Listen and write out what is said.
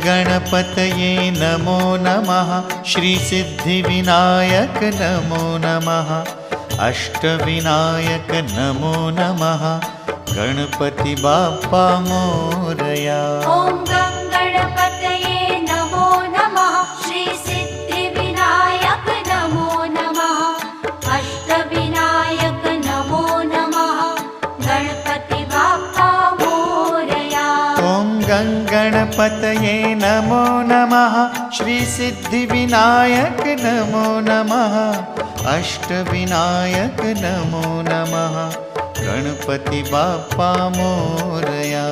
गणपतये नमो नमः। श्रीसिद्धिविनायक नमो नमः। अष्टविनायक नमो नमः। गणपति बाप्पा मोरया। ॐ गणपतये नमो नमः। श्रीसिद्धिविनायक नमो नमः। अष्टविनायक नमो नमः। गणपति बाप्पा मोरया। ॐ गणपतये नमो नमः। श्रीसिद्धिविनायक नमो नमः। अष्टविनायक नमो नमः। गणपति बाप्पा मोरया।